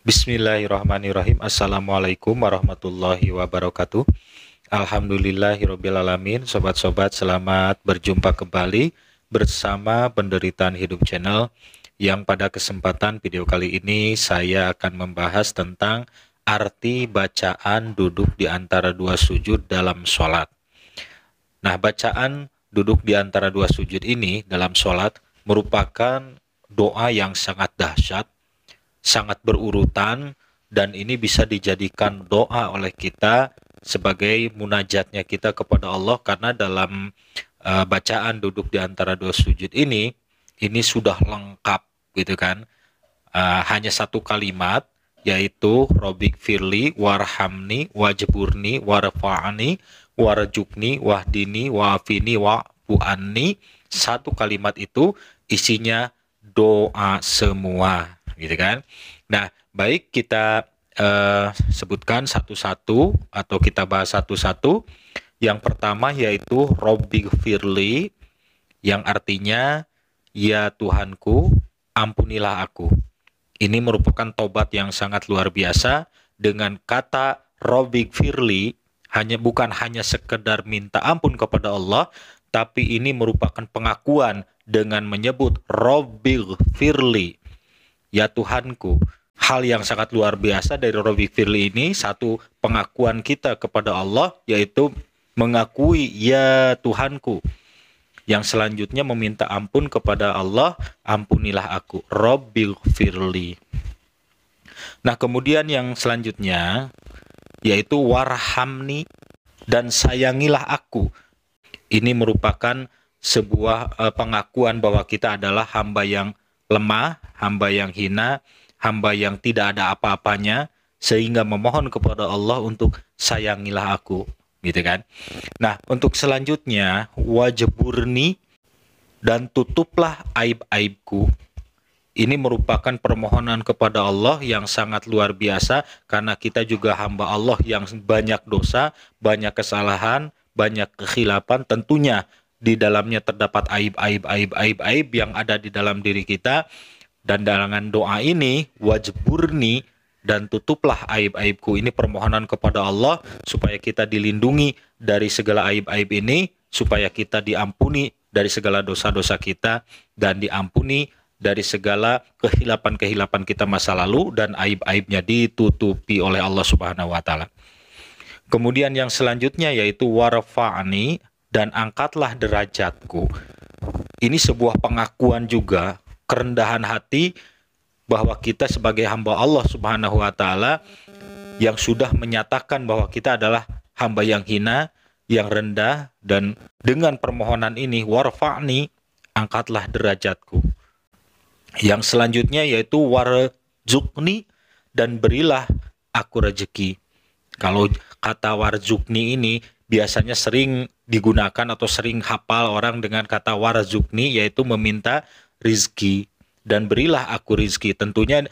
Bismillahirrahmanirrahim. Assalamualaikum warahmatullahi wabarakatuh. Alhamdulillahirrabbilalamin. Sobat-sobat, selamat berjumpa kembali bersama Penderitaan Hidup Channel, yang pada kesempatan video kali ini saya akan membahas tentang arti bacaan duduk di antara dua sujud dalam sholat. Nah, bacaan duduk di antara dua sujud ini dalam sholat merupakan doa yang sangat dahsyat, sangat berurutan, dan ini bisa dijadikan doa oleh kita sebagai munajatnya kita kepada Allah, karena dalam bacaan duduk di antara dua sujud ini sudah lengkap gitu kan. Hanya satu kalimat, yaitu Robbik firli warhamni wajburni warfa'ani warjukni wahdini wa'afini wa'fu'anni. Satu kalimat itu isinya doa semua gitu kan. Nah, baik kita sebutkan satu-satu atau kita bahas satu-satu. Yang pertama yaitu Robbik firli, yang artinya ya Tuhanku, ampunilah aku. Ini merupakan tobat yang sangat luar biasa. Dengan kata Robbik firli bukan hanya sekedar minta ampun kepada Allah, tapi ini merupakan pengakuan dengan menyebut Robbik firli, ya Tuhanku. Hal yang sangat luar biasa dari Robbik firli ini, satu pengakuan kita kepada Allah, yaitu mengakui ya Tuhanku. Yang selanjutnya meminta ampun kepada Allah, ampunilah aku, Robbik firli. Nah, kemudian yang selanjutnya yaitu warhamni, dan sayangilah aku. Ini merupakan sebuah pengakuan bahwa kita adalah hamba yang lemah, hamba yang hina, hamba yang tidak ada apa-apanya, sehingga memohon kepada Allah untuk sayangilah aku, gitu kan. Nah, untuk selanjutnya wajburni, dan tutuplah aib-aibku. Ini merupakan permohonan kepada Allah yang sangat luar biasa, karena kita juga hamba Allah yang banyak dosa, banyak kesalahan, banyak kekhilafan. Tentunya di dalamnya terdapat aib-aib yang ada di dalam diri kita. Dan dengan doa ini, wajburni, dan tutuplah aib-aibku, ini permohonan kepada Allah supaya kita dilindungi dari segala aib-aib ini, supaya kita diampuni dari segala dosa-dosa kita, dan diampuni dari segala kehilapan-kehilapan kita masa lalu, dan aib-aibnya ditutupi oleh Allah Subhanahu wa Ta'ala. Kemudian yang selanjutnya yaitu warfa'ani, dan angkatlah derajatku. Ini sebuah pengakuan juga, kerendahan hati, bahwa kita sebagai hamba Allah Subhanahu wa Ta'ala yang sudah menyatakan bahwa kita adalah hamba yang hina, yang rendah, dan dengan permohonan ini warfa'ni, angkatlah derajatku. Yang selanjutnya yaitu warjukni, dan berilah aku rezeki. Kalau kata warjukni ini biasanya sering digunakan atau sering hafal orang dengan kata warzukni, yaitu meminta rizki. Dan berilah aku rizki. Tentunya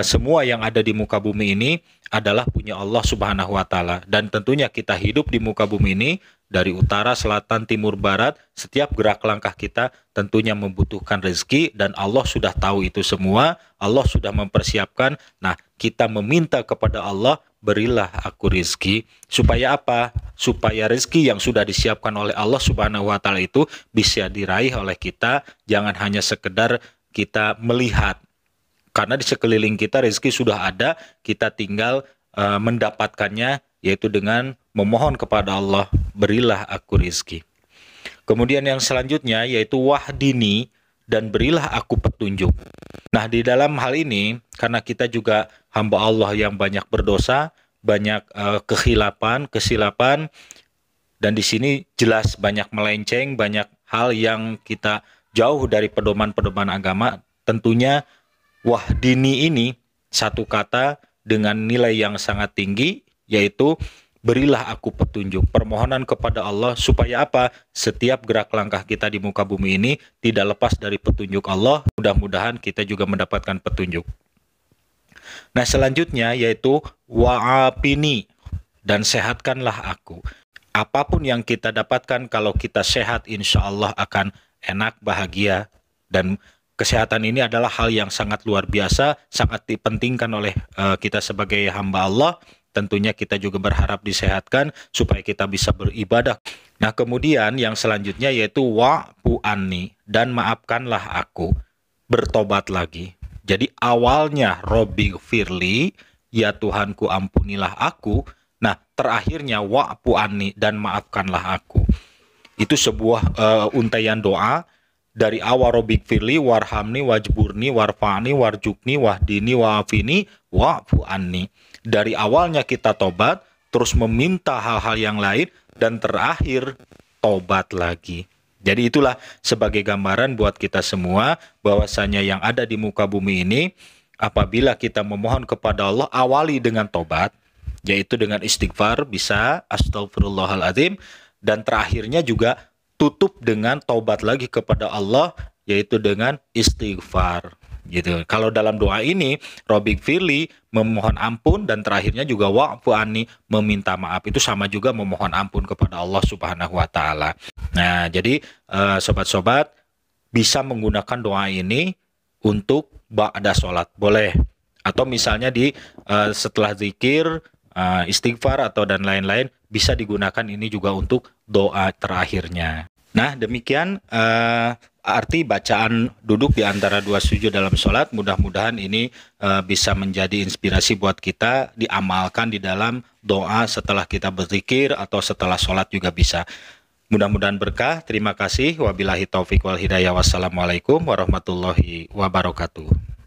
semua yang ada di muka bumi ini adalah punya Allah Subhanahu wa Ta'ala. Dan tentunya kita hidup di muka bumi ini, dari utara, selatan, timur, barat, setiap gerak langkah kita tentunya membutuhkan rezeki, dan Allah sudah tahu itu semua. Allah sudah mempersiapkan. Nah, kita meminta kepada Allah, berilah aku rezeki. Supaya apa? Supaya rezeki yang sudah disiapkan oleh Allah Subhanahu wa Ta'ala itu bisa diraih oleh kita. Jangan hanya sekedar kita melihat, karena di sekeliling kita rezeki sudah ada, kita tinggal mendapatkannya, yaitu dengan memohon kepada Allah, berilah aku rezeki. Kemudian yang selanjutnya yaitu wahdini, dan berilah aku petunjuk. Nah, di dalam hal ini, karena kita juga hamba Allah yang banyak berdosa, banyak kesilapan, dan di sini jelas banyak melenceng, banyak hal yang kita jauh dari pedoman-pedoman agama. Tentunya wahdini ini satu kata dengan nilai yang sangat tinggi, yaitu berilah aku petunjuk. Permohonan kepada Allah supaya apa? Setiap gerak langkah kita di muka bumi ini tidak lepas dari petunjuk Allah. Mudah-mudahan kita juga mendapatkan petunjuk. Nah, selanjutnya yaitu wa'apini, dan sehatkanlah aku. Apapun yang kita dapatkan, kalau kita sehat, insya Allah akan enak, bahagia. Dan kesehatan ini adalah hal yang sangat luar biasa, sangat dipentingkan oleh kita sebagai hamba Allah. Tentunya kita juga berharap disehatkan supaya kita bisa beribadah. Nah, kemudian yang selanjutnya yaitu wa'fu anni, dan maafkanlah aku, bertobat lagi. Jadi awalnya Robbighfirli, ya Tuhanku ampunilah aku. Nah, terakhirnya wa'fu anni, dan maafkanlah aku. Itu sebuah untaian doa dari awal Robbighfirli, warhamni, wajburni, warfa'ni, warjukni, wahdini, wa'afini, wa'fu anni. Dari awalnya kita tobat, terus meminta hal-hal yang lain, dan terakhir tobat lagi. Jadi itulah sebagai gambaran buat kita semua bahwasanya yang ada di muka bumi ini, apabila kita memohon kepada Allah, awali dengan tobat, yaitu dengan istighfar, bisa astagfirullahaladzim, dan terakhirnya juga tutup dengan taubat lagi kepada Allah, yaitu dengan istighfar. Gitu. Kalau dalam doa ini, Robbighfirli memohon ampun, dan terakhirnya juga wa'fu anni, meminta maaf. Itu sama juga memohon ampun kepada Allah Subhanahu wa taala. Nah, jadi sobat-sobat bisa menggunakan doa ini untuk ba'da sholat, boleh. Atau misalnya di setelah zikir, istighfar atau dan lain-lain, bisa digunakan ini juga untuk doa terakhirnya. Nah, demikian arti bacaan duduk di antara dua sujud dalam sholat. Mudah-mudahan ini bisa menjadi inspirasi buat kita, diamalkan di dalam doa setelah kita berzikir atau setelah sholat juga bisa. Mudah-mudahan berkah. Terima kasih. Wabillahi taufik wal hidayah. Wassalamualaikum warahmatullahi wabarakatuh.